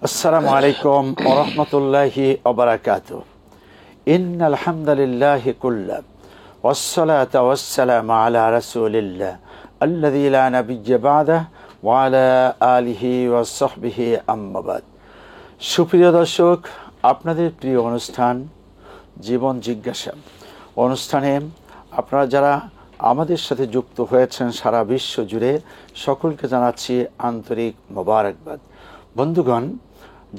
আসসালামু আলাইকুম ওয়া রাহমাতুল্লাহি ওয়া বারাকাতুহু। ইন্নাল হামদালিল্লাহি কুল্লাহ ওয়াসসালাতু ওয়াসসালামু আলা রাসূলিল্লাহ আল্লাযী লা নাবিয়্যা বা'দাহু ওয়া আলা আলিহি ওয়া সাহবিহি আম্মা বাদ। সুপ্রিয় দর্শক, আপনাদের প্রিয় অনুষ্ঠান জীবন জিজ্ঞাসা অনুষ্ঠানে আপনারা যারা আমাদের সাথে যুক্ত হয়েছেন সারা বিশ্ব জুড়ে সকলকে জানাচ্ছি আন্তরিক মোবারকবাদ। বন্ধুগণ,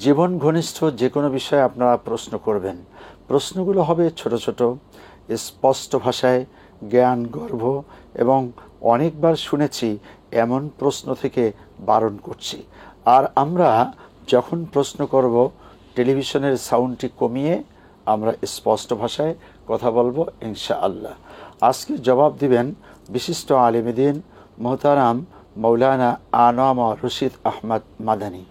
জীবন ঘনিষ্ঠ যে কোনো বিষয়ে আপনারা প্রশ্ন করবেন। প্রশ্নগুলো হবে ছোট ছোট, স্পষ্ট ভাষায়, জ্ঞান গর্ভ এবং অনেকবার শুনেছি এমন প্রশ্ন থেকে বারণ করছি। আর আমরা যখন প্রশ্ন করব টেলিভিশনের সাউন্ডটি কমিয়ে আমরা স্পষ্ট ভাষায় কথা বলবো ইনশাআল্লাহ। আজকে জবাব দিবেন বিশিষ্ট আলেম দ্বীন মোহতারাম মৌলানা আনোয়ার রশিদ আহমদ মাদানী।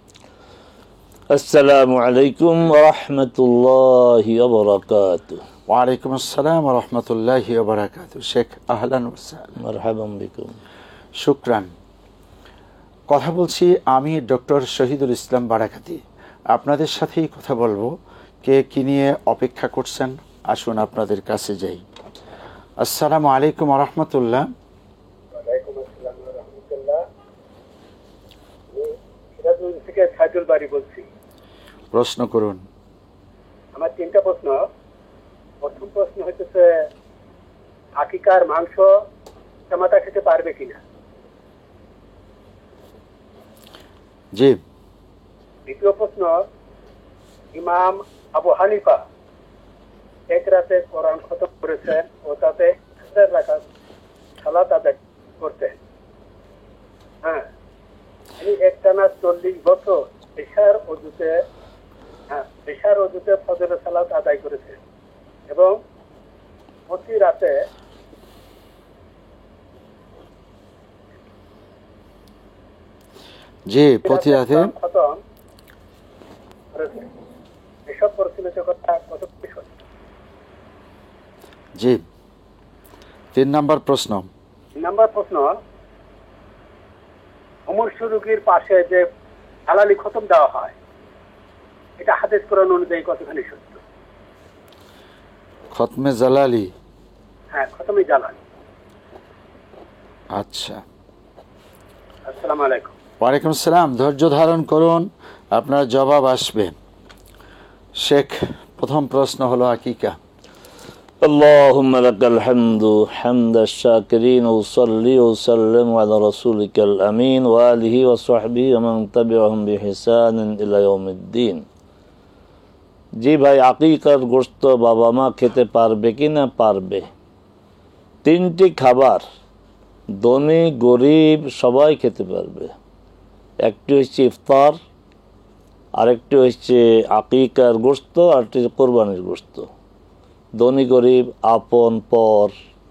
আসসালামু আলাইকুম ওয়া রাহমাতুল্লাহি ওয়া বারাকাতুহু। ওয়া আলাইকুম আসসালাম ওয়া রাহমাতুল্লাহি ওয়া বারাকাতুহু। শেখ আহলান ওয়া সাহলান। মারহাবান বিকুম। শুকরান। কথা বলছি আমি ডক্টর শহীদুল ইসলাম বারাকাতি। আপনাদের সাথেই কথা বলবো। কে কি নিয়ে অপেক্ষা করছেন আসুন আপনাদের কাছে যাই। আসসালামু আলাইকুম ওয়া রাহমাতুল্লাহ। ওয়ালাইকুম আসসালাম ওয়া রাহমাতুল্লাহ। সিরাজগঞ্জ থেকে সাইদুল বাড়ি বলছি। প্রশ্ন করুন। আমার তিনটা প্রশ্ন। প্রথম প্রশ্ন হচ্ছে আকিকার মাংস জামাতা খেতে পারবে কিনা? জি। দ্বিতীয় প্রশ্ন, ইমাম আবু হানিফা এক রাতে কোরআন খতম করেছেন ও তাতে 1000 রাকাত সালাত আদায় করতেন। হ্যাঁ, তিনি একটানা 40 বছর পেশার অজুতে ফজরের সালাত আদায় করেছেন এবং প্রতি রাতে প্রতি রাতে খতম করেছেন। এসব প্রচলিত কথা কত সত্য? জি। 3 নম্বর প্রশ্ন। 3 নম্বর প্রশ্ন, মুমূর্ষু রোগীর পাশে যে হালালি খতম দেওয়া হয় এটা হাদিস কোরআন অনুযায়ী কতখানি সত্য? খতমে জালালি। হ্যাঁ, খতমে জালালি। আচ্ছা। আসসালামু আলাইকুম। ওয়ালাইকুম আসসালাম। ধৈর্য ধারণ করুন, আপনার জবাব আসবে। শেখ, প্রথম প্রশ্ন হলো আকিকা। আল্লাহুম্মা লাকাল হামদু হামদাশ শাকিরিন ওয়া সাল্লি ওয়া সাল্লিম আলা রাসূলিকাল আমিন ওয়া আলিহি ওয়া সাহবিহি ওয়া মান তাবিআহুম বিইহসানিন ইলা ইয়াউমিদ্দিন। জি ভাই, আকিকার গোশত বাবা মা খেতে পারবে কিনা? পারবে। 3টি খাবার ধনী গরিব সবাই খেতে পারবে। একটি হচ্ছে ইফতার, আরেকটি হচ্ছে আকিকার গোশত, আরেকটি কোরবানির গোশত। ধনী গরিব আপন পর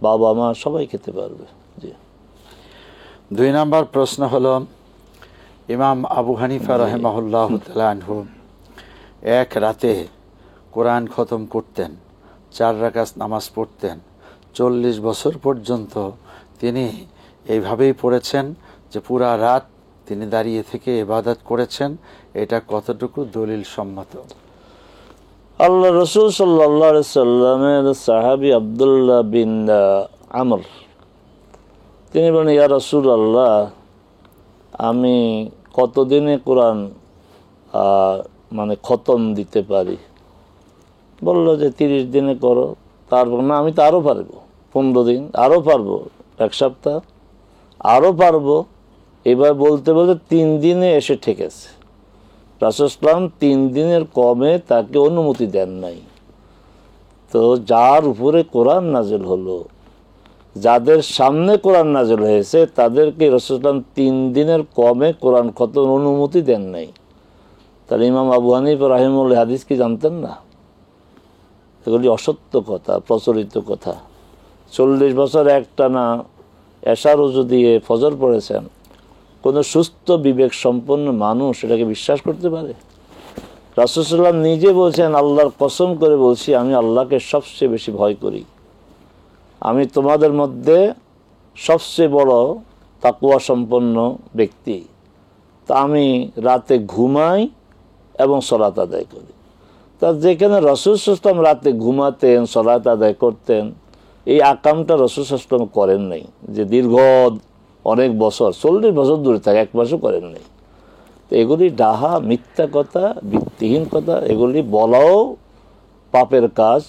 বাবা মা সবাই খেতে পারবে। জি। 2 নম্বর প্রশ্ন হলো ইমাম আবু হানিফা রাহিমাহুল্লাহ তাআলা আনহু এক রাতে কোরআন খতম করতেন, 4 রাকাত নামাজ পড়তেন। 40 বছর পর্যন্ত তিনি এইভাবেই পড়েছেন যে পুরা রাত তিনি দাঁড়িয়ে থেকে ইবাদত করেছেন। এটা কতটুকু দলিল সম্মত? আল্লাহ রসুল সাল্লাল্লাহু আলাইহি সাল্লামের সাহাবী আব্দুল্লাহ বিন আমর তিনি বলেন, ইয়া রাসূলুল্লাহ, আমি কতদিনে কোরআন খতম দিতে পারি? বললো যে 30 দিনে করো। তারপর না, আমি তো আরও পারবো, 15 দিন, আরও পারবো 1 সপ্তাহ, আরও পারবো। এবার বলতে বলতে 3 দিনে এসে ঠেকেছে। রাসূল সাল্লাল্লাহু আলাইহি ওয়াসাল্লাম 3 দিনের কমে তাকে অনুমতি দেন নাই। তো যার উপরে কোরআন নাযিল হলো, যাদের সামনে কোরআন নাযিল হয়েছে, তাদেরকে রাসূল সাল্লাল্লাহু আলাইহি ওয়াসাল্লাম 3 দিনের কমে কোরআন খতম অনুমতি দেন নাই। তাহলে ইমাম আবু হানিফা রাহিমাহুল্লাহ হাদিস কি জানতেন না? এগুলি অসত্য কথা, প্রচলিত কথা। 40 বছর একটানা এশার ওযু দিয়ে ফজর পড়েছেন, কোনো সুস্থ বিবেক সম্পন্ন মানুষ এটাকে বিশ্বাস করতে পারে? রাসূল সাল্লাল্লাহু আলাইহি ওয়াসাল্লাম নিজে বলছেন, আল্লাহর কসম করে বলছি, আমি আল্লাহকে সবচেয়ে বেশি ভয় করি। আমি তোমাদের মধ্যে সবচেয়ে বড় তাকওয়া সম্পন্ন ব্যক্তি। তা আমি রাতে ঘুমাই এবং সালাত আদায় করি। তা যেখানে রাসূল সাল্লাল্লাহু আলাইহি ওয়াসাল্লাম রাতে ঘুমাতেন, সালাত আদায় করতেন, এই আকামটা রাসূল সাল্লাল্লাহু আলাইহি ওয়াসাল্লাম করেন নাই, যে দীর্ঘ অনেক বছর 40 বছর দূরে থাকে, এক মাসও করেন নাই। তো এগুলি ডাহা, মিথ্যা কথা, ভিত্তিহীন কথা, এগুলি বলাও পাপের কাজ।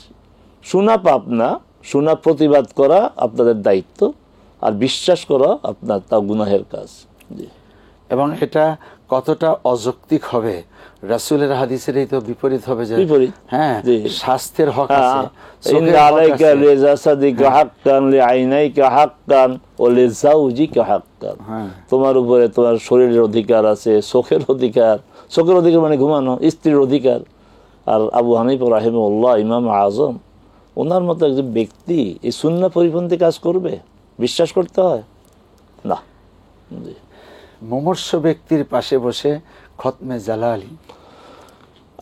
শোনা পাপ না, শোনা প্রতিবাদ করা আপনাদের দায়িত্ব, আর বিশ্বাস করা আপনার তা গুনাহের কাজ। জি। এবং এটা কতটা অযৌক্তিক হবে, রাসূলের হাদিসের এই তো বিপরীত হবে যে বিপরীত। হ্যাঁ, জি। স্বাস্থ্যের হক আছে, ইন্না চোখের হক আলাইকা আছে। লিজাসাদিকা হাক্কান লিআইনাইকা হাক্কান ওয়া লিজাওজিকা হাক্কান। তোমার উপরে তোমার শরীরের অধিকার আছে, চোখের অধিকার। চোখের অধিকার মানে ঘুমানো, স্ত্রীর অধিকার। আর আবু হানিফা রাহিমাহুল্লাহ, ইমাম আজম, ওনার মতো একজন ব্যক্তি এই সুন্নাহ পরিপন্থী কাজ করবে? বিশ্বাস করতে হয় না। জি। মুমূর্ষু ব্যক্তির পাশে বসে খতমে জালালি।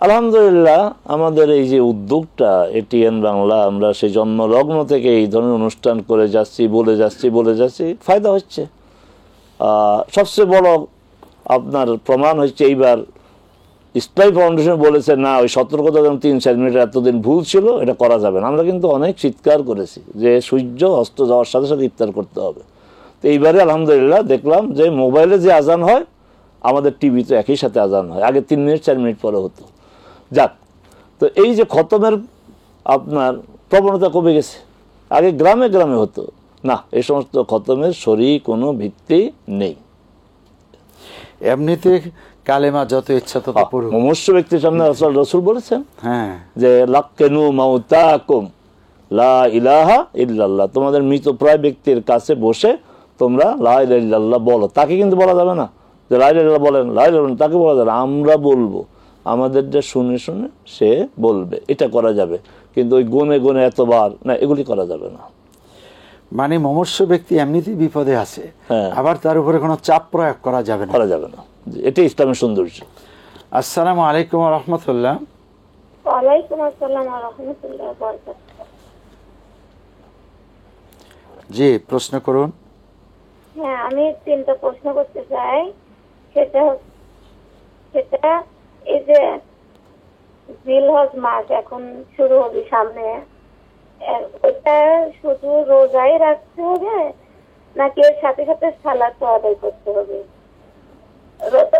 আলহামদুলিল্লাহ, আমাদের এই যে উদ্যোগটা এটিএন বাংলা, আমরা সেই জন্মলগ্ন থেকে এই ধরনের অনুষ্ঠান করে যাচ্ছি, বলে যাচ্ছি, ফায়দা হচ্ছে। সবচেয়ে বড় আপনার প্রমাণ হচ্ছে এইবার ইসলামী ফাউন্ডেশন বলেছে না, ওই সতর্কতা 3-4 মিনিট এতদিন ভুল ছিল, এটা করা যাবে না। আমরা কিন্তু অনেক চিৎকার করেছি যে সূর্য অস্ত যাওয়ার সাথে সাথে ইফতার করতে হবে। তো এইবারে আলহামদুলিল্লাহ দেখলাম যে মোবাইলে যে আজান হয়, আমাদের টিভিতে একই সাথে আজান হয়। আগে 3 মিনিট 4 মিনিট পরে হতো। যাক, তো এই যে খতমের আপনার প্রবণতা কমে গেছে। আগে গ্রামে গ্রামে হতো না, এই সমস্ত খতমের সরি কোনো ভিত্তি নেই। এমনিতে কালেমা যত ইচ্ছা তত পড়ুন। মুমূর্ষু ব্যক্তির সামনে রাসূল বলেছেন হ্যাঁ, যে লাক্কিনু মাউতাকুম লা ইলাহা ইল্লাল্লাহ, তোমাদের মৃতপ্রায় ব্যক্তির কাছে বসে তোমরা লা ইলাহা ইল্লাল্লাহ বলো। তাকে কিন্তু বলা যাবে না যে লা ইলাহা ইল্লাল্লাহ বলেন, লা ইলাহা ইল্লাল্লাহ তাকে বলা যাবে না, আমরা বলবো, আমাদের যে শুনে শুনে সে বলবে, এটা করা যাবে। কিন্তু ওই গুনে গুনে এতবার না, এগুলি করা যাবে না। মানে মুমূর্ষু ব্যক্তি এমনিতেই বিপদে আছে, হ্যাঁ। আবার তার উপরে কোনো চাপ প্রয়োগ করা যাবে না। করা যাবে না। এটাই ইসলামের সৌন্দর্য। আসসালামু আলাইকুম ওয়া রাহমাতুল্লাহ। ওয়ালাইকুম আসসালাম ওয়া রাহমাতুল্লাহি ওয়া বারাকাতুহু। জি, প্রশ্ন করুন। হ্যাঁ, আমি 3টা প্রশ্ন করতে চাই। সেটা এই যে জিলহজ মাস এখন শুরু হবে সামনে, ওটা শুধু রোজাই রাখতে হবে নাকি এর সাথে সাথে সালাত আদায় করতে হবে?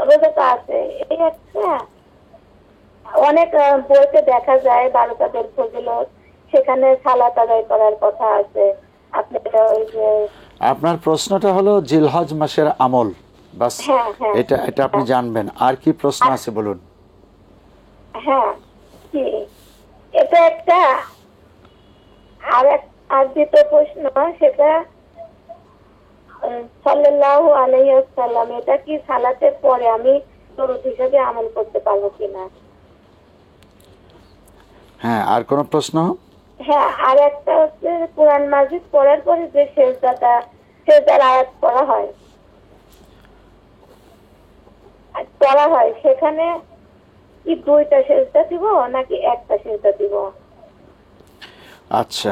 রোজা তো আছে, এই একটা অনেক বইতে দেখা যায় 12 তাদের ফজিলত, সেখানে সালাত আদায় করার কথা আছে। আপনি ওই যে আপনার প্রশ্নটা হলো জিলহজ মাসের আমল, বাস হ্যাঁ, হ্যাঁ। এটা আপনি জানবেন। আর কি প্রশ্ন আছে বলুন। হ্যাঁ, কি এটা একটা। আর দ্বিতীয় প্রশ্ন, সেটা সাল্লাল্লাহু আলাইহি ওয়াসাল্লাম, এটা কি সালাতের পরে আমি দরুদ হিসেবে আমল করতে পারবো কিনা? হ্যাঁ, আর কোন প্রশ্ন? হ্যাঁ, আর একটা হচ্ছে কোরআন মাজিদ পড়ার পরে যে সেজদার আয়াত পড়া হয় সেখানে কি 2টা সেজদা দিব নাকি একটা সেজদা দিব? আচ্ছা,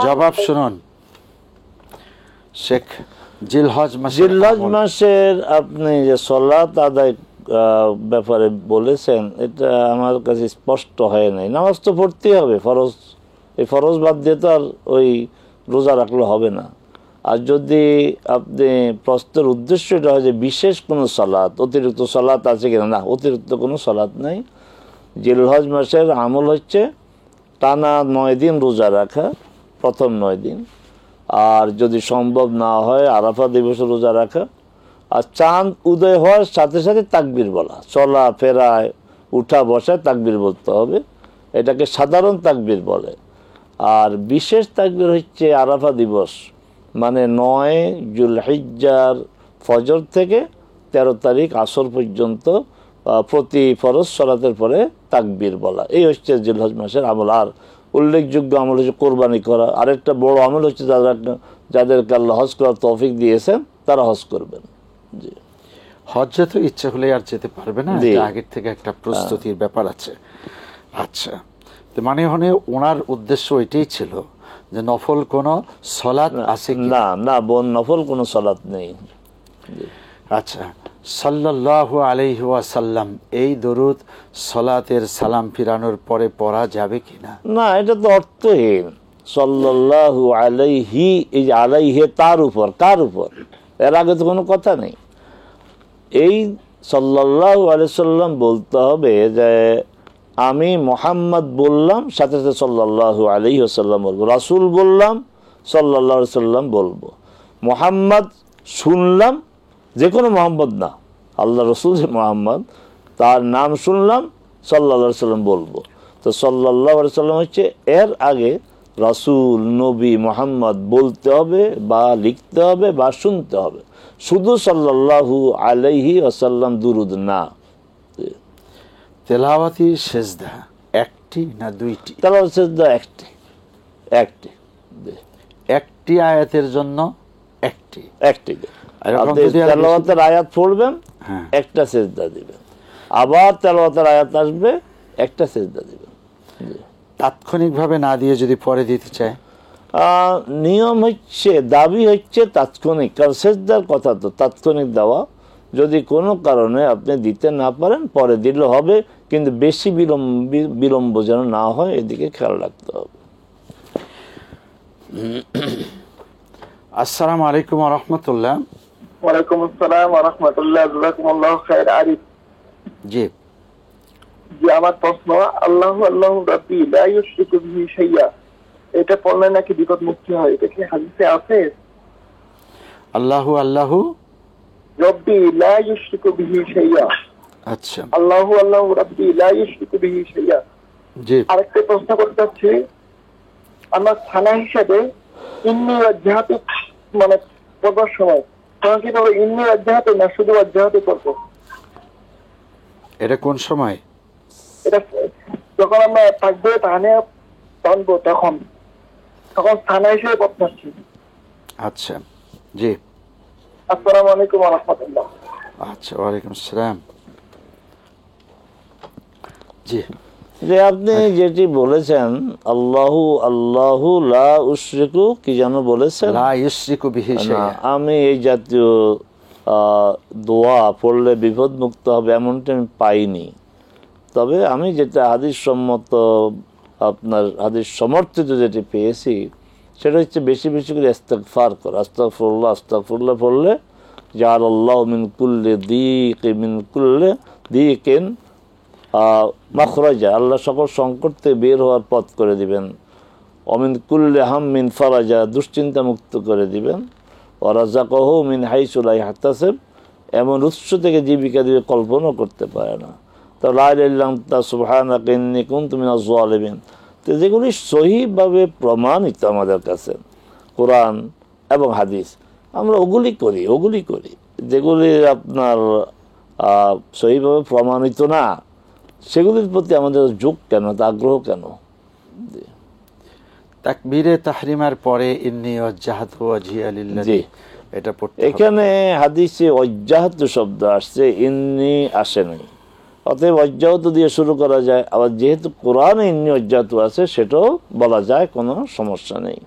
জবাব শুনুন। শেখ, জিলহজ মাসের আপনি যে সালাত আদায় ব্যাপারে বলেছেন, এটা আমার কাছে স্পষ্ট হয় নাই। নামাজ তো পড়তেই হবে, ফরজ। এই ফরজ বাদ দিয়ে তো আর ওই রোজা রাখলে হবে না। আর যদি আপনি প্রশ্নের উদ্দেশ্য এটা হয় যে বিশেষ কোনো সালাত, অতিরিক্ত সালাত আছে কিনা, না, অতিরিক্ত কোনো সালাত নাই। জিলহজ মাসের আমল হচ্ছে টানা 9 দিন রোজা রাখা, প্রথম 9 দিন। আর যদি সম্ভব না হয় আরাফা দিবসে রোজা রাখা। আর চাঁদ উদয় হওয়ার সাথে সাথে তাকবীর বলা, চলা ফেরায় উঠা বসায় তাকবীর বলতে হবে, এটাকে সাধারণ তাকবীর বলে। আর বিশেষ তাকবীর হচ্ছে আরাফা দিবস, মানে 9 জুলহিজ্জার ফজর থেকে 13 তারিখ আসর পর্যন্ত প্রতি ফরজ সালাতের পরে তাকবীর বলা। এই হচ্ছে জিলহজ মাসের আমল। আর উল্লেখযোগ্য আমল হচ্ছে কোরবানি করা। আরেকটা বড় আমল হচ্ছে যাদেরকে আল্লাহ হজ করার তৌফিক দিয়েছেন তারা হজ করবেন। জি, হজ তো ইচ্ছা হলে আর যেতে পারবে না, আগের থেকে একটা প্রস্তুতির ব্যাপার আছে। আচ্ছা, তো মানে ওনার উদ্দেশ্য ওইটাই ছিল যে নফল কোন সালাত আছে কি না, বোন, নফল কোনো সালাত নেই। আচ্ছা, সাল্লাল্লাহু আলাইহি ওয়াসাল্লাম, এই দরুদ সালাতের সালাম ফিরানোর পরে পড়া যাবে কিনা? না, এটা তো অর্থহীন। সাল্লাল্লাহু আলাইহি, এই যে আলাইহি তার উপর, কার উপর? এর আগে তো কোনো কথা নেই। এই সাল্লাল্লাহু আলাইহি সাল্লাম বলতে হবে যে আমি মোহাম্মদ বললাম, সাথে সাথে সাল্লাল্লাহু আলাইহি ওয়াসাল্লাম বলবো। রাসূল বললাম, সাল্লাল্লাহু আলাইহি সাল্লাম বলবো। মোহাম্মদ শুনলাম, যে কোনো মোহাম্মদ না, আল্লাহ রসুল যে মোহাম্মদ, তার নাম শুনলাম, সাল্লাল্লাহু আলাইহি সাল্লাম বলবো। তো সাল্লাল্লাহু আলাইহি সাল্লাম হচ্ছে এর আগে রাসূল, নবী, মোহাম্মদ বলতে হবে বা লিখতে হবে বা শুনতে হবে, শুধু সাল্লাল্লাহু আলাইহি ওয়াসাল্লাম দুরুদ না। তেলাওয়াতি সেজদা একটি না দুইটি? তেলাওয়াত সেজদা একটি, একটি আয়াতের জন্য একটি। আপনি তেলাওয়াতের আয়াত পড়বেন, একটা সেজদা দিবেন, আবার তেলাওয়াতের আয়াত আসবে, একটা সেজদা দিবেন। তাৎক্ষণিকভাবে না দিয়ে যদি পরে দিতে চায়? নিয়ম হচ্ছে, দাবি হচ্ছে তাৎক্ষণিক, কারণ সেজদার কথা তো তাৎক্ষণিক দেওয়া। যদি কোনো কারণে আপনি দিতে না পারেন পরে দিলে হবে, কিন্তু বেশি বিলম্ব যেন না হয়, এদিকে খেয়াল রাখতে হবে। আসসালামু আলাইকুম ওয়া রাহমাতুল্লাহ। ওয়ালাইকুম আসসালাম ওয়া রাহমাতুল্লাহ। জাযাকুমুল্লাহু খাইর। আরিফ জি, আমার প্রশ্ন, আল্লাহু আল্লাহু রাব্বি লা ইউশরিকু বিহি শাইআ, এটা পড়লে নাকি বিপদ মুক্তি হয়, এটা কি হাদিসে আছে? আল্লাহু আল্লাহু রাব্বি লা ইউশরিকু বিহি শাইআ। আচ্ছা, আল্লাহু আল্লাহু রাব্বি লা ইউশরিকু বিহি শাইআ। জি। আরেকটা প্রশ্ন করতে চাচ্ছি, আমার থানা হিসাবে ইন্নী ওয়াজহাতু মানে পড়ার সময় তখন কি বলবো, ইন্নী ওয়াজহাতু না শুধু ওয়াজহাতু পড়বো? এটা কোন সময়? এটা যখন আমরা থাকবে থানে টানবো, তখন থানা হিসেবে পড়তে। আচ্ছা, জি। আসসালামু আলাইকুম ওয়া রাহমাতুল্লাহ। আচ্ছা, ওয়ালাইকুম আসসালাম। জি, যে আপনি যেটি বলেছেন, আল্লাহু আল্লাহু লা উশরিকু, কি যেন বলেছেন? লা ইউশরিকু বিহি শাইআ। আমি এই জাতীয় দোয়া পড়লে বিপদ মুক্ত হবে এমনটা আমি পাইনি। তবে আমি যেটা হাদিস সম্মত, আপনার হাদিস সমর্থিত যেটি পেয়েছি, সেটা হচ্ছে বেশি বেশি করে ইস্তিগফার করা। আস্তাগফিরুল্লাহ আস্তাগফিরুল্লাহ পড়লে জাআলাল্লাহু মিন কুল্লি দীকিন মাখরাজা, আল্লাহ সকল সংকট থেকে বের হওয়ার পথ করে দিবেন। অমিন কুল্লি হাম্মিন ফারাজা, দুশ্চিন্তা মুক্ত করে দিবেন। ওয়ারাযাকাহু মিন হাইসু লা ইয়াহতাসিব, এমন উৎস থেকে জীবিকা দিয়ে কল্পনা করতে পারে না। তো লা ইলাহা ইল্লা আনতা সুবহানাকা ইন্নী কুনতু মিনাজ জালিমিন। তো যেগুলি সহিভাবে প্রমাণিত আমাদের কাছে, কোরআন এবং হাদিস, আমরা ওগুলি করি। যেগুলি আপনার সহিভাবে প্রমাণিত না, সেগুলির প্রতি আমাদের ঝোঁক কেন, আগ্রহ কেন? তাকবীরে তাহরিমার পরে ইন্নী ওয়াজজাহতু ওয়াজহিয়া লিল্লাযী, এটা পড়তে হবে। এখানে হাদিসে ওয়াজজাহতু শব্দ আসছে, ইন্নী আসে নাই। অতএব ওয়াজজাহতু দিয়ে শুরু করা যায়। আবার যেহেতু কোরআনে ইন্নী ওয়াজজাহতু আছে, সেটাও বলা যায়, কোনো সমস্যা নেই।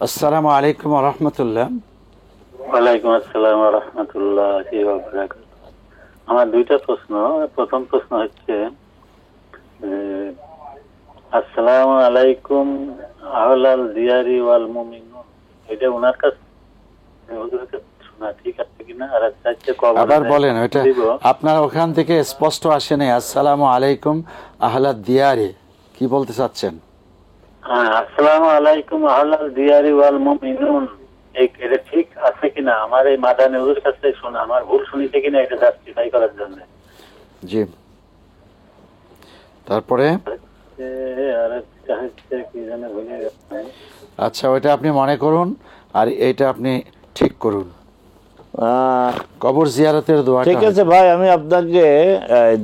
আসসালামু আলাইকুম ওয়া রাহমাতুল্লাহ। ওয়ালাইকুম আসসালাম ওয়া রাহমাতুল্লাহি ওয়া বারাকাতুহু। আমার দুইটা প্রশ্ন। প্রথম প্রশ্ন হচ্ছে, আসসালামু আলাইকুম আহলাল দিয়ারি ওয়াল মুমিনুন, এটা ওনার কাছে শোনা ঠিক আছে কিনা? আর আবার বলেন, ওইটা আপনার ওখান থেকে স্পষ্ট আসে নাই। আসসালামু আলাইকুম আহলাদ দিয়ারি, কি বলতে চাচ্ছেন? হ্যাঁ, আসসালামু আলাইকুম আহলাল দিয়ারি ওয়াল মুমিনুন, এটা ঠিক আছে কিনা? আমার এই মাদানী হুজুর কাছে শোনা, আমার ভুল শুনিতে কিনা এটা জাস্টিফাই করার জন্য। জি, তারপরে আচ্ছা, ওইটা আপনি মনে করুন, আর এইটা আপনি ঠিক করুন। কবর জিয়ারতের দোয়া। ঠিক আছে ভাই, আমি আপনাকে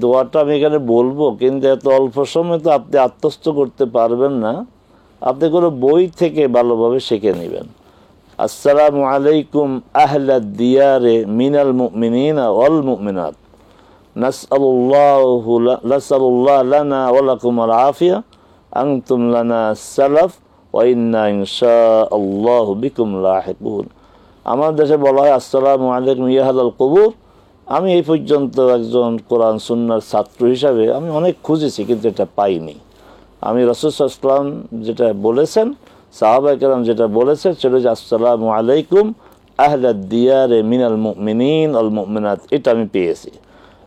দোয়াটা আমি এখানে বলবো, কিন্তু এত অল্প সময় তো আপনি আত্মস্থ করতে পারবেন না। আপনি কোনো বই থেকে ভালোভাবে শিখে নেবেন। আসসালামু আলাইকুম আহলাদ দিয়ারে মিনাল মুমিনিনা ওয়াল মুমিনাত, নাসআলুল্লাহ লানা ওয়া লাকুমুল আফিয়া, আনতুম লানা সালাফ ওয়া ইন্না ইনশাআল্লাহু বিকুম লাহিকুন। আমার দেশে বলা হয় আসসালামু আলাইকুম ইয়া আহলাল কুবুর। আমি এই পর্যন্ত একজন কোরআন সুন্নাহর ছাত্র হিসাবে আমি অনেক খুঁজেছি, কিন্তু এটা পাইনি। আমি রাসূল সাল্লাল্লাহু আলাইহি ওয়াসাল্লাম যেটা বলেছেন, সাহাবায়ে কেরাম যেটা বলেছে, সেটা হচ্ছে আসসালামু আলাইকুম আহলাদ দিয়ারে মিনাল মুমিনিন ওয়াল মুমিনাত, এটা আমি পেয়েছি।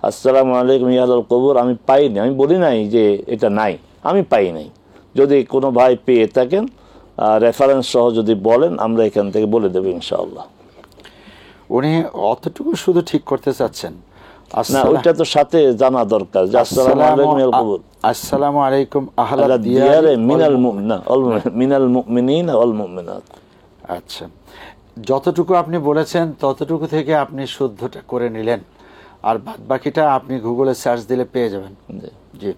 আসসালামু আলাইকুম ইয়া আহলাল কুবুর আমি পাইনি, আমি বলি নাই যে এটা নাই, আমি পাই নাই। যদি কোনো ভাই পেয়ে থাকেন রেফারেন্স সহ যদি বলেন, আমরা এখান থেকে বলে দেবো ইনশাআল্লাহ। উনি অতটুকু শুধু ঠিক করতে চাচ্ছেন, না ওইটা তো সাথে জানা দরকার যে আসসালামু আলাইকুম ইয়া কুবুর, আসসালামু আলাইকুম আহলাদ দিয়ারে দিয়ারে মিনাল মুমিনিন ওয়াল মুমিনাত। আচ্ছা, যতটুকু আপনি বলেছেন ততটুকু থেকে আপনি শুদ্ধটা করে নিলেন, আর বাদ বাকিটা আপনি গুগলে সার্চ দিলে পেয়ে যাবেন। জি,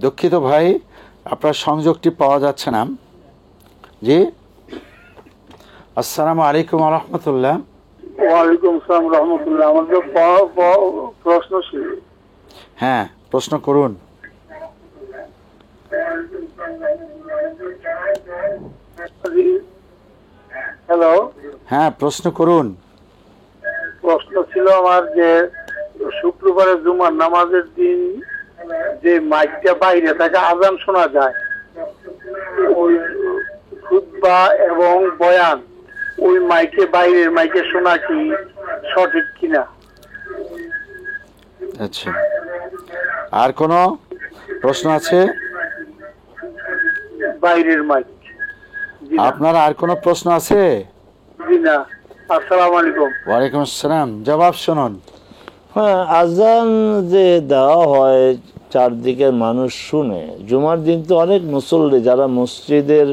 দুঃখিত ভাই, আপনার সংযোগটি পাওয়া যাচ্ছে না। জি, আসসালামু আলাইকুম ওয়া রাহমাতুল্লাহ। ওয়ালাইকুম আসসালাম রহমতুল্লাহ। আমাদের প্রশ্ন ছিল। হ্যাঁ, প্রশ্ন করুন। হ্যালো, হ্যাঁ, প্রশ্ন করুন। প্রশ্ন ছিল আমার যে শুক্রবারে জুমার নামাজের দিন যে মাইকটা বাইরে থাকে আজান শোনা যায়, ওই খুতবা এবং বয়ান ওই মাইকে বাইরের মাইকে শোনা কি সঠিক কিনা? আচ্ছা, আর কোনো প্রশ্ন আছে? বাইরের মাইক। আপনার আর কোনো প্রশ্ন আছে? জি না। আসসালামু আলাইকুম। ওয়ালাইকুম আসসালাম। জবাব শুনুন। হ্যাঁ, আজান যে দেওয়া হয় চারদিকের মানুষ শুনে, জুমার দিন তো অনেক মুসল্লি যারা মসজিদের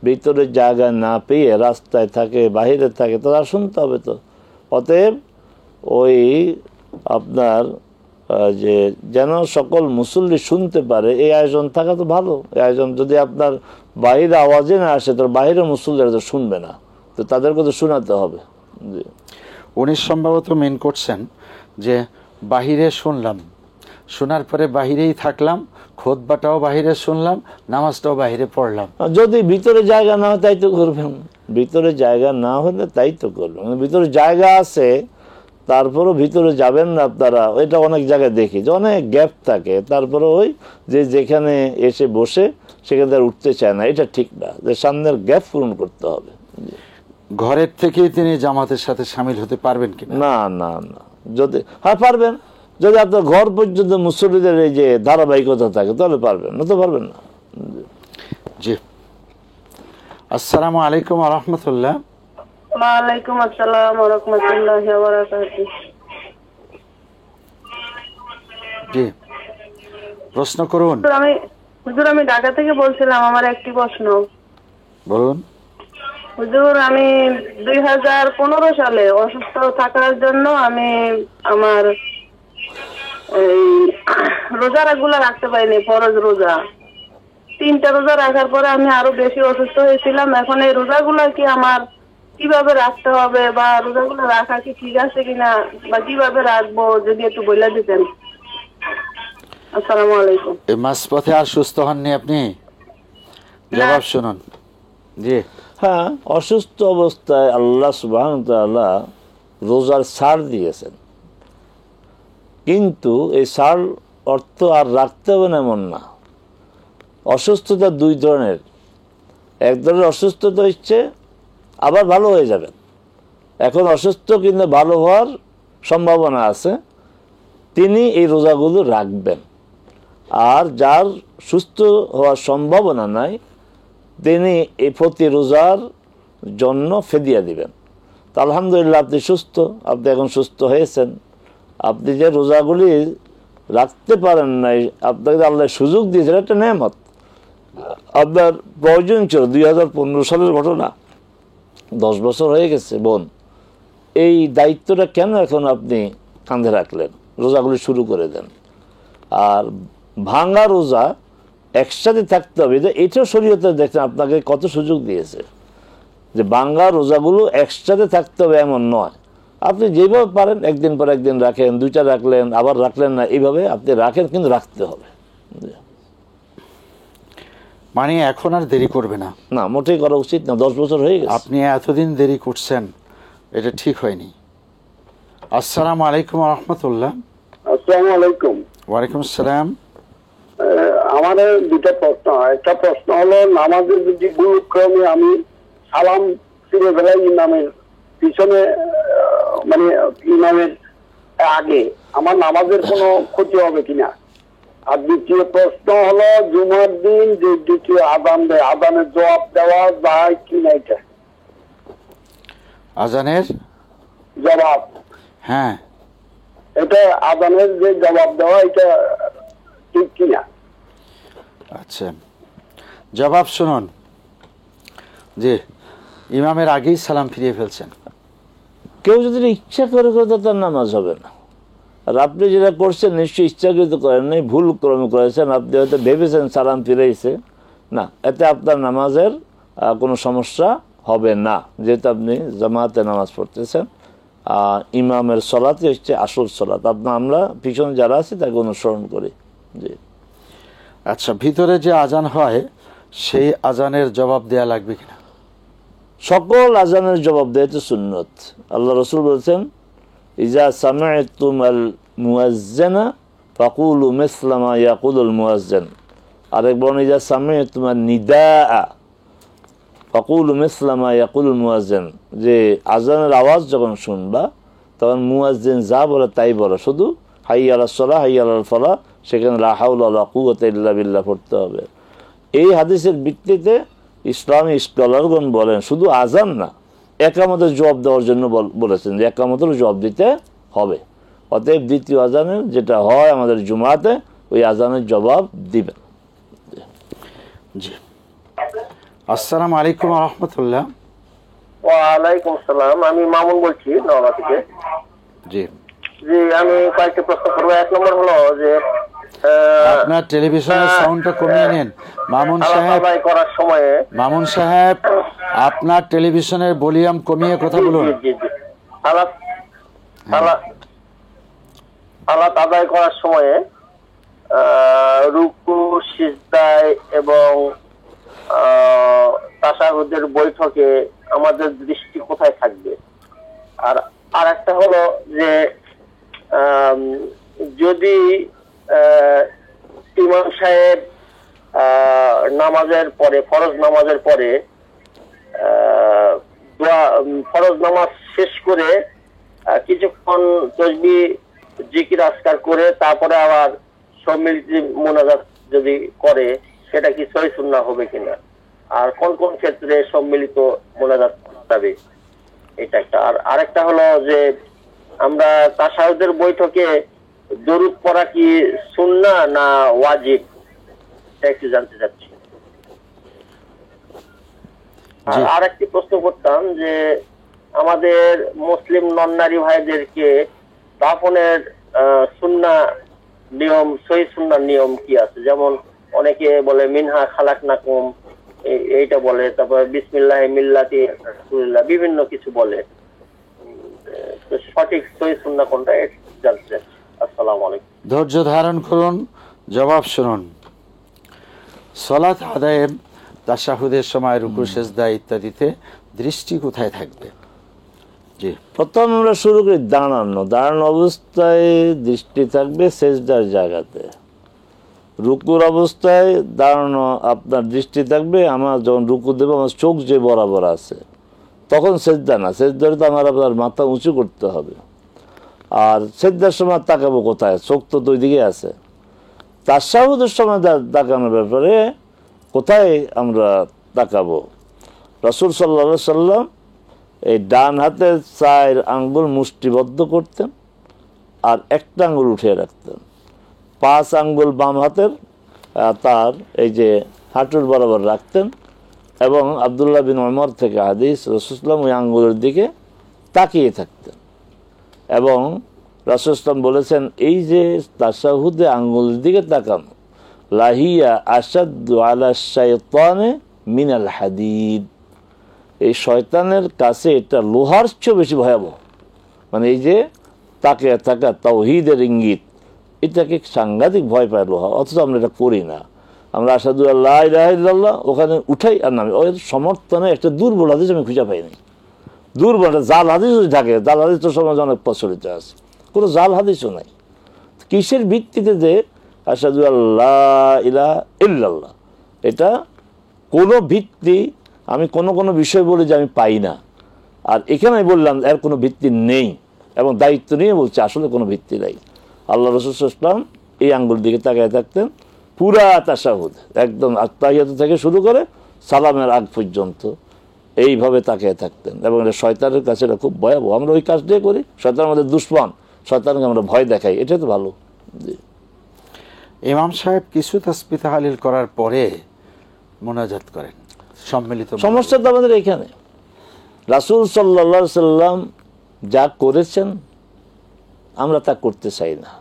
ভিতরে জায়গা না পেয়ে রাস্তায় থাকে, বাহিরে থাকে, তারা শুনতে হবে তো। অতএব ওই আপনার যে যেন সকল মুসল্লি শুনতে পারে এই আয়োজন থাকা তো ভালো। এই আয়োজন যদি আপনার বাইরে আওয়াজে না আসে, তো বাইরে মুসল্লিরা তো শুনবে না, তো তাদেরকে তো শোনাতে হবে। উনি সম্ভবত মেন করছেন যে বাহিরে শুনলাম, শোনার পরে বাহিরেই থাকলাম, খুতবাটাও বাহিরে শুনলাম, নামাজটাও বাহিরে পড়লাম। যদি ভিতরে জায়গা না হয় তাই তো করবেন, ভিতরে জায়গা না হলে তাই তো করবেন। ভিতরে জায়গা আছে তারপরও ভিতরে যাবেন না আপনারা। এটা অনেক জায়গায় দেখি যে অনেক গ্যাপ থাকে, তারপরে ওই যে যেখানে এসে বসে সেখানে তার উঠতে চায় না, এটা ঠিক না। যে সামনের গ্যাপ পূরণ করতে হবে। ঘরের থেকেই তিনি জামাতের সাথে শামিল হতে পারবেন কি? না না না, যদি হ্যাঁ পারবেন, যদি আপনার ঘর পর্যন্ত মুসল্লিদের এই যে ধারাবাহিকতা থাকে তাহলে পারবেন, না তো পারবেন না। জি, আসসালামু আলাইকুম ওয়া রাহমাতুল্লাহ। ওয়ালাইকুম আসসালাম ওয়া রাহমাতুল্লাহি ওয়া বারাকাতুহু। জি, প্রশ্ন করুন। হুজুর আমি ঢাকা থেকে বলছিলাম, আমার একটি প্রশ্ন। বলুন। হুজুর আমি 2015 সালে অসুস্থ থাকার জন্য আমি আমার এই রোজাগুলা রাখতে পারিনি, ফরজ রোজা 3টা রোজা রাখার পরে আমি আরো বেশি অসুস্থ হয়েছিলাম। এখন এই রোজাগুলা কি আমার কিভাবে রাখতে হবে, বা রোজাগুলো রাখা কি ঠিক আছে কিনা, বা কিভাবে রাখবো যদি একটু বলে দিতেন। আসসালামু আলাইকুম। এই মাঝপথে আর সুস্থ হননি আপনি? জবাব শুনুন। জি, হ্যাঁ, অসুস্থ অবস্থায় আল্লাহ সুবহানাহু ওয়া তাআলা রোজার ছাড় দিয়েছেন, কিন্তু এই ছাড় অর্থ আর রাখতে হবে না এমন না। অসুস্থতা দুই ধরনের, এক ধরনের অসুস্থতা হচ্ছে আবার ভালো হয়ে যাবেন। এখন অসুস্থ কিন্তু ভালো হওয়ার সম্ভাবনা আছে, তিনি এই রোজাগুলো রাখবেন। আর যার সুস্থ হওয়ার সম্ভাবনা নাই, তিনি এই প্রতি রোজার জন্য ফেদিয়া দিবেন। তো আলহামদুলিল্লাহ আপনি সুস্থ, আপনি এখন সুস্থ হয়েছেন। আপনি যে রোজাগুলি রাখতে পারেন নাই, আপনাকে আল্লাহ সুযোগ দিয়েছেন, একটা নেয়ামত। আপনার প্রয়োজন ছিল 2015 সালের ঘটনা, 10 বছর হয়ে গেছে বোন। এই দায়িত্বটা কেন এখন আপনি কাঁধে রাখলেন? রোজাগুলি শুরু করে দেন। আর ভাঙা রোজা একসাথে থাকতে হবে, এটাও শরীয়তে দেখেন আপনাকে কত সুযোগ দিয়েছে যে ভাঙা রোজাগুলো একসাথে থাকতে হবে এমন নয়। আপনি যেভাবে পারেন একদিন পর একদিন রাখেন, 2টা রাখলেন, আবার রাখলেন না, এইভাবে আপনি রাখেন, কিন্তু রাখতে হবে। মানে এখন আর দেরি করবে না? না, মোটেই করা উচিত না। 10 বছর হয়ে গেছে। আপনি এতদিন দেরি করছেন, এটা ঠিক হয়নি। আসসালামু আলাইকুম ওয়া রাহমাতুল্লাহ। আসসালামু আলাইকুম। ওয়ালাইকুম আসসালাম। আমার দুটা প্রশ্ন। একটা প্রশ্ন হলো, নামাজের যদি ভুলক্রমে আমি সালাম ফিরে ফেলাই ইমামের পিছনে, মানে ইমামের আগে, আমার নামাজের কোনো ক্ষতি হবে কিনা? আর দ্বিতীয় প্রশ্ন হলো, জুমার দিন যে দ্বিতীয় আযান দেয়, আযানের জবাব দেওয়া যায় কিনা? এটা আজানের জবাব, হ্যাঁ, এটা আযানের যে জবাব দেওয়া, এটা ঠিক কিনা? আচ্ছা, জবাব শুনুন। যে ইমামের আগেই সালাম ফিরিয়ে ফেলছেন, কেউ যদি ইচ্ছা করে তো তার নামাজ হবে না। আর আপনি যেটা করছেন নিশ্চয়ই ইচ্ছাকৃত করেন নাই, ভুল ক্রমে করেছেন। আপনি হয়তো ভেবেছেন সালাম ফিরেছে, না, এতে আপনার নামাজের কোনো সমস্যা হবে না, যেহেতু আপনি জামাতে নামাজ পড়তেছেন। ইমামের সলাতই হচ্ছে আসল সলাত। আমরা পিছনে যারা আছি তাকে অনুসরণ করি। জি। আচ্ছা, ভিতরে যে আজান হয় সেই আজানের জবাব দেয়া লাগবে কিনা? সকল আজানের জবাব দেয় তো সুন্নত। আল্লাহ রসুল বলছেন, ইজা সামি'তুম আল মুয়াজ্জিনা ফাকুলু মিসলা মা ইয়াকুলুল মুয়াজ্জিন। আরেকবার, ইজা সামি'তুম আন নিদাআ ফাকুলু মিসলা মা ইয়াকুলুল মুয়াজ্জিন, যে আজানের আওয়াজ যখন শুনবা তখন মুয়াজ্জিন যা বলে তাই বলো, শুধু হাইয়া আলাস সালাহ হাইয়া আলাল ফালাহ, সেখানে লা হাওলা ওয়ালা কুওয়াতা ইল্লা বিল্লাহ পড়তে হবে। এই হাদিসের ভিত্তিতে ইসলামী স্কলারগণ বলেন শুধু আজান না, একামতের জবাব দেওয়ার জন্য বলেছেন যে একামতের জবাব দিতে হবে। অতএব দ্বিতীয় আজানের যেটা হয় আমাদের জুমাতে, ওই আজানের জবাব দিবেন। জি। আসসালামু আলাইকুম ওয়া রাহমাতুল্লাহ। ওয়ালাইকুম আসসালাম। আমি মামুন বলছি নওগাঁ থেকে। জি জি, আমি কয়েকটি প্রশ্ন করবো। 1 নম্বর হলো যে আপনার টেলিভিশনের সাউন্ডটা কমিয়ে নেন মামুন সাহেব। করার সময়ে মামুন সাহেব, আপনার টেলিভিশনের ভলিউম কমিয়ে কথা বলুন। সালাত আদায় করার সময়ে রুকু, সিজদায় এবং তাশাহুদের বৈঠকে আমাদের দৃষ্টি কোথায় থাকবে? আর আরেকটা হলো যে যদি ইমাম সাহেব নামাজের পরে, ফরজ নামাজের পরে ফরজ নামাজ শেষ করে কিছুক্ষণ তাসবিহ জিকির আজকার করে তারপরে আবার সম্মিলিত মোনাজাত যদি করে, সেটা কি সহিহ সুন্নাহ হবে কিনা? আর কোন কোন ক্ষেত্রে সম্মিলিত মোনাজাত করতে? এটা একটা। আর আরেকটা হলো যে আমরা তাশাহুদের বৈঠকে দরুদ পড়া কি সুন্নাহ না ওয়াজিব, এটা একটু জানতে চাচ্ছি। আর আরেকটি প্রশ্ন করতাম যে আমাদের মুসলিম নন-নারী ভাইদেরকে দাফনের সুন্নাহ নিয়ম, সহিহ সুন্নাহ নিয়ম কি আছে? যেমন অনেকে বলে মিনহা খালাকনাকুম, এইটা বলে, তারপর বিসমিল্লাহি মিল্লাতি রাসূলিল্লাহ, বিভিন্ন কিছু বলে। তো সঠিক সহিহ সুন্নাহ কোনটা, এটা জানতে চাচ্ছি। আসসালামু আলাইকুম। ধৈর্য ধারণ করুন, জবাব শুনুন। সালাত আদায়ের তাশাহুদের সময় রুকু, সিজদা ইত্যাদিতে দৃষ্টি কোথায় থাকবে? জি। প্রথম আমরা শুরু করি দাঁড়ানো অবস্থায় দৃষ্টি থাকবে সেজদার জায়গাতে। রুকুর অবস্থায় দাঁড়ানো আপনার দৃষ্টি থাকবে, আমার যখন রুকু দেবো আমার চোখ যে বরাবর আছে, তখন সেজদা না। সেজদার তো আমার আপনার মাথা উঁচু করতে হবে। আর সেজদার সময় তাকাবো কোথায়? চোখ তো দুই দিকে আছে। তাশাহুদের সময় তাকানোর ব্যাপারে কোথায় আমরা তাকাবো? রাসূল সাল্লাল্লাহু আলাইহি সাল্লাম এই ডান হাতের 4 আঙ্গুল মুষ্টিবদ্ধ করতেন আর একটা আঙ্গুল উঠিয়ে রাখতেন। 5 আঙ্গুল বাম হাতের তার এই যে হাঁটুর বরাবর রাখতেন। এবং আব্দুল্লাহ বিন ওমর থেকে হাদিস, রাসূল সাল্লাল্লাহু ওই আঙ্গুলের দিকে তাকিয়ে থাকতেন। এবং রাসূল সাল্লাল্লাহু বলেছেন, এই যে তাশাহুদে আঙ্গুলের দিকে তাকানো, লাহিয়া আশাদ্দু আলা শাইতানে মিনাল হাদিদ, এই শয়তানের কাছে এটা লোহার চেয়ে বেশি ভয়াবহ। মানে এই যে তাকে থাকা তাওহীদের ইঙ্গিত, এটাকে সাংঘাতিক ভয় পাইল, অথচ আমরা এটা করি না। আমরা আশহাদু আল্লা ইলাহা ইল্লাল্লাহ ওখানে উঠাই আর নামে, ওই সমর্থনে একটা দুর্বল হাদিস আমি খুঁজে পাইনি। দুর্বল জাল হাদিস যদি থাকে, জাল হাদিস তো সমাজে অনেক প্রচলিত আছে, কোনো জাল হাদিসও নাই। কিসের ভিত্তিতে যে আশহাদু আল্লা ইলাহা ইল্লাল্লাহ, এটা কোনো ভিত্তি আমি কোনো বিষয় বলে যে আমি পাই না, আর এখানে বললাম এর কোনো ভিত্তি নেই, এবং দায়িত্ব নিয়ে বলছে আসলে কোনো ভিত্তি নাই। আল্লাহ রাসূল সাল্লাল্লাহু আলাইহি ওয়াসাল্লাম এই আঙ্গুল দিকে তাকিয়ে থাকতেন পুরা তাশাহুদ, একদম আত্তাহিয়াত থেকে শুরু করে সালামের আগ পর্যন্ত এইভাবে তাকিয়ে থাকতেন, এবং এটা শয়তানের কাছে এটা খুব ভয়াবহ। আমরা ওই কাজটাই করি, শয়তান আমাদের দুশমন, শয়তানকে আমরা ভয় দেখাই, এটা তো ভালো। জি, ইমাম সাহেব কিছু তাসবিহ তাহলিল করার পরে মোনাজাত করেন সম্মিলিত। সমস্যা তো আমাদের এখানে, রাসূল সাল্লাল্লাহু আলাইহি সাল্লাম যা করেছেন আমরা তা করতে চাই না,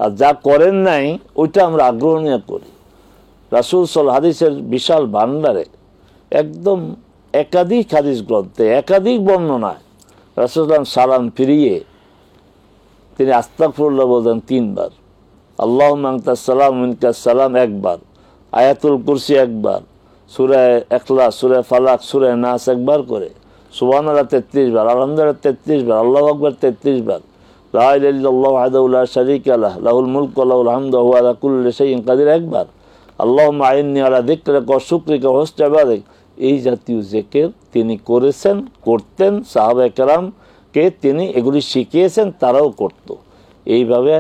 আর যা করেন নাই ওইটা আমরা আগ্রহ নিয়ে করি। রাসূল সাল্লাল্লাহু হাদিসের বিশাল ভান্ডারে একদম একাধিক হাদিস গ্রন্থে একাধিক বর্ণনায় রাসূল সালাম ফিরিয়ে তিনি আস্তাগফিরুল্লাহ বলতেন 3 বার, আল্লাহুম্মা আনতাস সালাম মিনকাস সালাম 1 বার, আয়াতুল কুরসি 1 বার, সূরা ইখলাস, সূরা ফালাক, সূরা নাস 1 বার করে, সুবহানাল্লাহ 33 বার, আলহামদুলিল্লাহ 33 বার, আল্লাহু আকবার 33 বার, লা ইলাহা ইল্লাল্লাহু ওয়াহদাহু লা শারীকা লাহু লাহুল মুলকু ওয়া লাহুল হামদু ওয়া হুয়া আলা কুল্লি শাইইন কাদির 1 বার, আল্লাহুম্মা আইন্নী আলা যিকরিকা ওয়া শুকরিকা ওয়া হুসনি ইবাদাতিক। এই জাতীয় জিকির তিনি করেছেন, করতেন, সাহাবায়ে কেরামকে তিনি এগুলি শিখিয়েছেন, তারাও করত। এইভাবে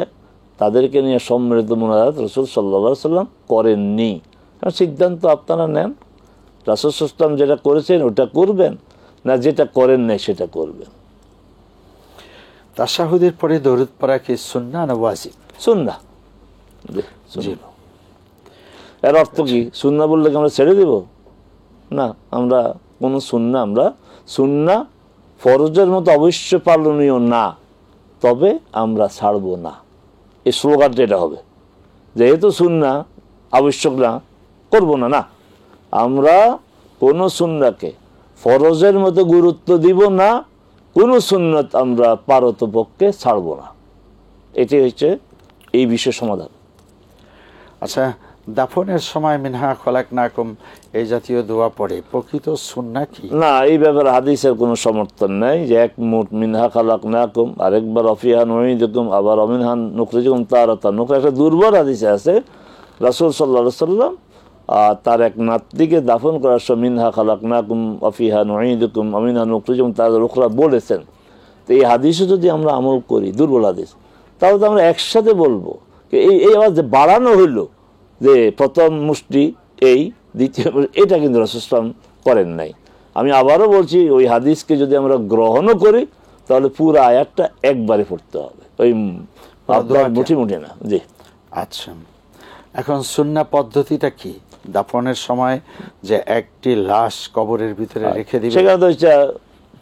তাদেরকে নিয়ে সম্মিলিত মোনাজাত রাসূল সাল্লাল্লাহু আলাইহি সাল্লাম করেননি। সিদ্ধান্ত আপনারা নেন, রাসূল সাল্লাল্লাহু আলাইহি সাল্লাম যেটা করেছেন ওটা করবেন, না যেটা করেন নাই সেটা করবেন। তাশাহুদের পরে দরুদ পড়া কি সুন্নাহ না ওয়াজিব? সুন্নাহ। এর অর্থ কি? সুন্নাহ বললে কি আমরা ছেড়ে দেব? না, আমরা কোন সুন্নাহ, আমরা সুন্নাহ ফরজের মতো অবশ্য পালনীয় না, তবে আমরা ছাড়বো না, এই স্লোগানটা এটা হবে। যেহেতু সুন্নাহ আবশ্যক না, করবো না, না, আমরা কোনো সুন্নাহকে ফরজের মতো গুরুত্ব দিব না, কোনো সুন্নাত আমরা পারতপক্ষে ছাড়বো না। এটাই হচ্ছে এই বিষয়ের সমাধান। আচ্ছা, দাফনের সময় মিনহা খলাকনাকুম এই জাতীয় দোয়া পড়ে প্রকৃত সুন্নাহ কি? না, এই ব্যাপারে হাদিসের কোনো সমর্থন নেই যে এক মুঠ মিনহা খালাকনাকুম, আরেকবার অফিহা নুঈদুকুম, আবার অমিনহা নুখরিজুকুম তারাতান নুখরা। একটা দুর্বল হাদিসে আছে রাসূল সাল্লাল্লাহু আলাইহি সাল্লাম তার এক নাতিকে দাফন করার সময় মিনহা খালাকনাকুম অফিহা নুঈদুকুম অমিনহা নুখরিজুকুম তারাতান নুখরা বলেছেন। তো এই হাদিসে যদি আমরা আমল করি, দুর্বল হাদিস, তাহলে তো আমরা একসাথে বলবো। এই আবার যে বাড়ানো হইলো যে প্রথম মুষ্টি এই, দ্বিতীয়, এটা কিন্তু রাসূল সাল্লাল্লাহু আলাইহি ওয়াসাল্লাম করেন নাই। আমি আবারও বলছি, ওই হাদিসকে যদি আমরা গ্রহণও করি তাহলে পুরো আয়াতটা একবারে পড়তে হবে, ওই মুঠি মুঠি না। জি, আচ্ছা, এখন সুন্নাহ পদ্ধতিটা কি? দাফনের সময় যে একটি লাশ কবরের ভিতরে রেখে দিবে, সেখানে তো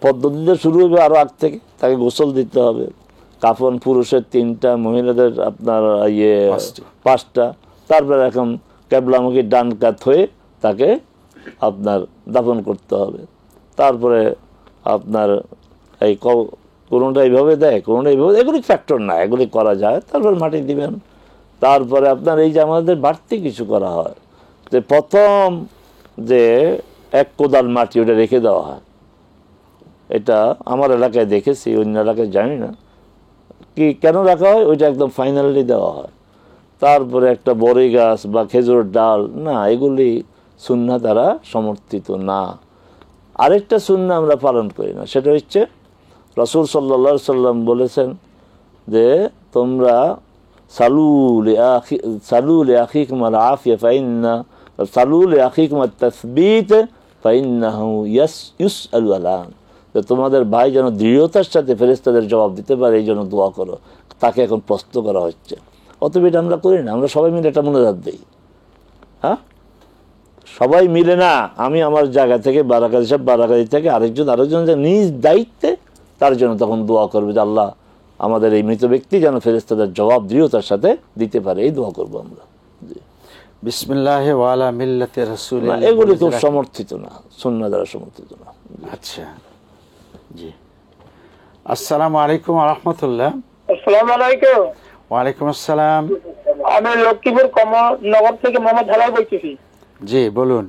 পদ্ধতিতে শুরু হবে আরো আগ থেকে। তাকে গোসল দিতে হবে, কাফন পুরুষের 3টা, মহিলাদের আপনার 5টা, তারপরে এখন কেবলামুখী ডান কাত হয়ে তাকে আপনার দাফন করতে হবে। তারপরে আপনার এই কোনোটা এইভাবে দেয়, কোনোটা এইভাবে, এগুলি ফ্যাক্টর না, এগুলি করা যায়। তারপর মাটি দিবেন। তারপরে আপনার এই যে আমাদের বাড়তি কিছু করা হয়, যে প্রথম যে 1 কোদাল মাটি ওটা রেখে দেওয়া হয়, এটা আমার এলাকায় দেখেছি, অন্য এলাকায় জানি না কি কেন রাখা হয়, ওইটা একদম ফাইনালি দেওয়া হয়। তারপরে একটা বড়ই গাছ বা খেজুর ডাল, না, এগুলি সুন্নাহ দ্বারা সমর্থিত না। আরেকটা সুন্নাহ আমরা পালন করি না, সেটা হচ্ছে রাসূল সাল্লাল্লাহু আলাইহি সাল্লাম বলেছেন যে তোমরা সালু লিআখিকুম আল আফিয়া ফাইন্না সালু লিআখিকুম আত তাসবীত ফাইন্নাহু ইউসআলু আলান। যে তোমাদের ভাই যেন দৃঢ়তার সাথে ফেরেশতাদের জবাব দিতে পারে, এই জন্য দোয়া করো, তাকে এখন প্রশ্ন করা হচ্ছে। অতএব এটা আমরা করি না, আমরা সবাই মিলে একটা মোনাজাত দিই। হ্যাঁ, সবাই মিলে না, আমি আমার জায়গা থেকে বারাকাতি সাহেব, বারাকাতি থেকে আরেকজন যে নিজ দায়িত্বে তার জন্য তখন দোয়া করবে যে আল্লাহ আমাদের এই মৃত ব্যক্তি যেন ফেরেশতাদের জবাব দৃঢ়তার সাথে দিতে পারে, এই দোয়া করবো আমরা। বিসমিল্লাহ ওয়া আলা মিল্লাতি রাসূলিল্লাহ, এগুলি খুব সমর্থিত না, সুন্নাহ দ্বারা সমর্থিত না। আচ্ছা, জি। আসসালামু আলাইকুম ওয়া রাহমাতুল্লাহ। আসসালামু আলাইকুম। ওয়ালাইকুম আসসালাম। আমি লক্ষ্মীপুর কমলনগর থেকে মোহাম্মদ হালাল বলতেছি। জি বলুন।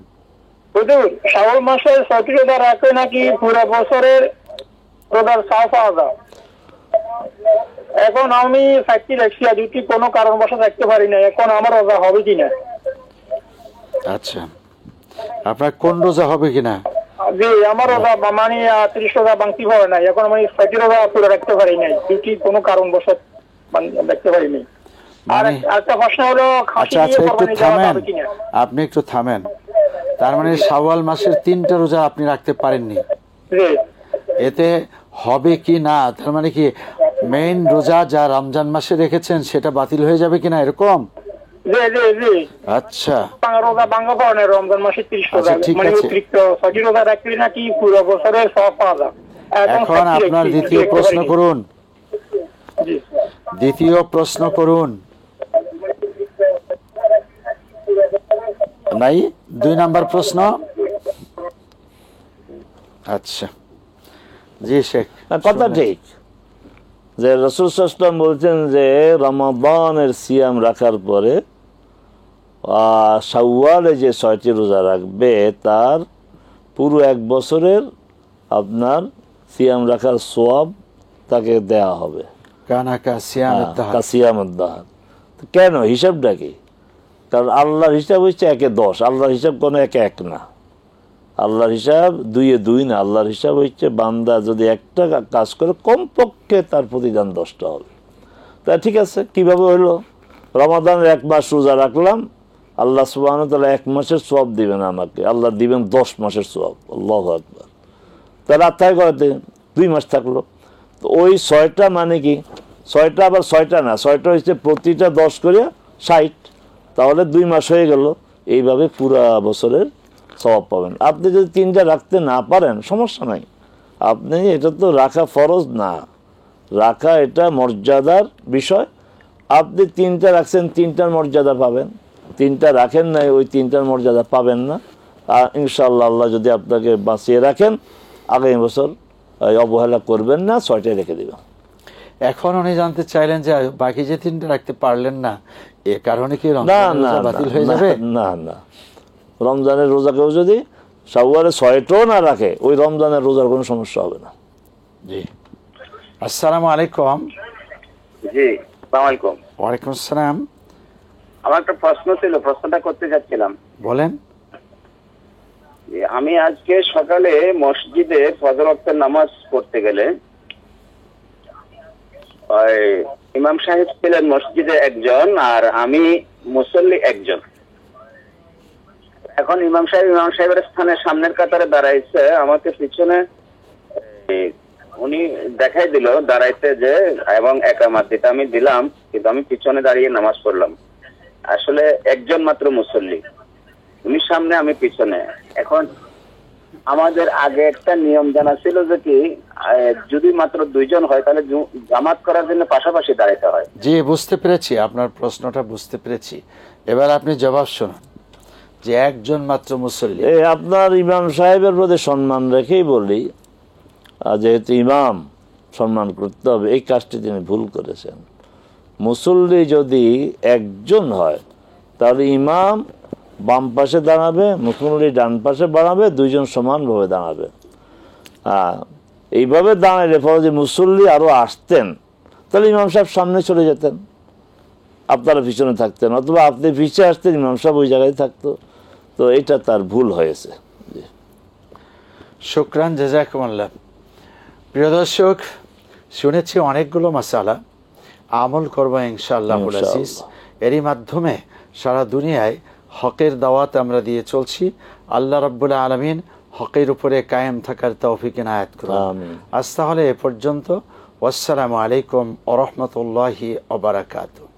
হুজুর, শাওয়াল মাসে ৬০ রোজা রাখলে নাকি পুরো বছরের রোজার সওয়াব পাওয়া যায়। এখন আমি ফ্যাক্টরি রাখছি, যদি কোনো কারণবশত রাখতে পারি না, এখন আমার রোজা হবে কিনা? আচ্ছা, আপনার কোন রোজা হবে কিনা? জি, আমার রোজা মানে ৩০ রোজা বাংতি পড়ে নাই, এখন আমি ফ্যাক্টরি রোজা পুরো রাখতে পারি নাই, যদি কোনো কারণবশত রাখতে পারি নাই। আর একটা প্রশ্ন হলো, আচ্ছা আচ্ছা একটু থামেন, আপনি একটু থামেন। তার মানে শাওয়াল মাসের 3টা রোজা আপনি রাখতে পারেননি, এতে হবে কি না, তার মানে কি মেইন রোজা যা রমজান মাসে রেখেছেন সেটা বাতিল হয়ে যাবে কিনা এরকম? আচ্ছা রমজান মাসে 30 রোজা মানে অতিরিক্ত 6 রোজা রাখলে নাকি পুরো বছরের সওয়াব পাওয়া যায়। এখন আপনার দ্বিতীয় প্রশ্ন করুন। দ্বিতীয় প্রশ্ন করুন। নাই 2 নাম্বার প্রশ্ন। আচ্ছা জি শেখ, কথা ঠিক যে রাসূল সাল্লাল্লাহু আলাইহি ওয়াসাল্লাম বলছেন যে রমাদানের সিয়াম রাখার পরে শাওয়ালে যে 6টি রোজা রাখবে তার পুরো 1 বছরের আপনার সিয়াম রাখার সওয়াব তাকে দেয়া হবে। কানাকা সিয়ামুদ দাহর। কেন? হিসাবটা কি? কারণ আল্লাহর হিসাব হচ্ছে 1-এ 10, আল্লাহর হিসাব কোনো 1-এ 1 না, আল্লাহর হিসাব 2-এ 2 না। আল্লাহর হিসাব হচ্ছে বান্দা যদি একটা কাজ করে কমপক্ষে তার প্রতিদান 10টা হবে। তা ঠিক আছে, কিভাবে হলো? রমাদানের 1 মাস রোজা রাখলাম, আল্লাহ সুবহানাহু ওয়া তাআলা 1 মাসের সওয়াব দিবেন আমাকে, আল্লাহ দিবেন 10 মাসের সওয়াব। আল্লাহু আকবার। তাহলে আত্মায় করতে 2 মাস থাকলো। তো ওই 6টা মানে কি 6টা আবার 6টা না, 6টা হচ্ছে প্রতিটা 10 করে 60, তাহলে 2 মাস হয়ে গেল। এইভাবে পুরা বছরের সওয়াব পাবেন। আপনি যদি 3টা রাখতে না পারেন সমস্যা নাই, আপনি এটা তো রাখা ফরজ না, রাখা এটা মর্যাদার বিষয়। আপনি 3টা রাখছেন, 3টার মর্যাদা পাবেন, 3টা রাখেন নাই, ওই 3টার মর্যাদা পাবেন না। আর ইনশাআল্লাহ আল্লাহ যদি আপনাকে বাঁচিয়ে রাখেন আগামী বছর অবহেলা করবেন না, 6টায় রেখে দেবেন। এখন উনি জানতে চাইলেন যে বাকি যে 3টা রাখতে পারলেন না, এ কারণে কি রমজান বাতিল হয়ে যাবে? না না, রমজানের রোজা কেউ যদি শাওয়ালে 6টাও না রাখে, ওই রমজানের রোজার কোনো সমস্যা হবে না। জি আসসালামু আলাইকুম। জি আসসালামু আলাইকুম। ওয়ালাইকুম আসসালাম। আমার একটা প্রশ্ন ছিল, প্রশ্নটা করতে যাচ্ছিলাম। বলেন। আমি আজকে সকালে মসজিদে ফজর ওয়াক্তের নামাজ পড়তে গেলে ইমাম সাহেব ছিলেন মসজিদে একজন, আর আমি মুসল্লি একজন। এখন ইমাম সাহেবের স্থানে সামনের কাতারে দাঁড়াইছে, আমাকে পিছনে উনি দেখাই দিল দাঁড়াইতে যে, এবং একামাত দিতে আমি দিলাম, কিন্তু আমি পিছনে দাঁড়িয়ে নামাজ পড়লাম। আসলে একজন মাত্র মুসল্লি, উনি সামনে আমি পিছনে। এখন আমাদের আগে একটা নিয়ম জানা ছিল যে কি, যদি মাত্র 2 জন হয় তাহলে জামাত করার জন্য পাশাপাশি দাঁড়াতে হয়। জি বুঝতে পেরেছি, আপনার প্রশ্নটা বুঝতে পেরেছি। এবার আপনি জবাব শুনুন যে একজন মাত্র মুসল্লি। আপনার ইমাম সাহেবের প্রতি সম্মান রেখেই বলি, যেহেতু ইমাম সম্মান করতে হবে, এই কাজটি তিনি ভুল করেছেন। মুসল্লি যদি একজন হয় তাহলে ইমাম বাম পাশে দাঁড়াবে, মুসল্লি ডান পাশে দাঁড়াবে, 2 জন সমানভাবে দাঁড়াবে। এইভাবে দাঁড়ালে পরে যে মুসল্লি আরো আসতেন, তাহলে ইমাম সাহেব সামনে চলে যেতেন, আপনারা পিছনে থাকতেন, অথবা আপনি পিছিয়ে আসতেন, ইমাম সাহেব ওই জায়গায় থাকতো। তো এটা তার ভুল হয়েছে। শুকরান, জাযাকুমুল্লাহ। প্রিয় দর্শক, শুনেছি অনেকগুলো মাসালা, আমল করবো ইনশাআল্লাহুল আজিজ। এরই মাধ্যমে সারা দুনিয়ায় হকের দাওয়াত আমরা দিয়ে চলছি। আল্লাহ রাব্বুল আলামিন হকের উপরে কায়েম থাকার তৌফিক ইনায়াত করুন। আজ তাহলে এ পর্যন্ত। ওয়াসসালামু আলাইকুম ওয়া রাহমাতুল্লাহি ওয়া বারাকাতুহু।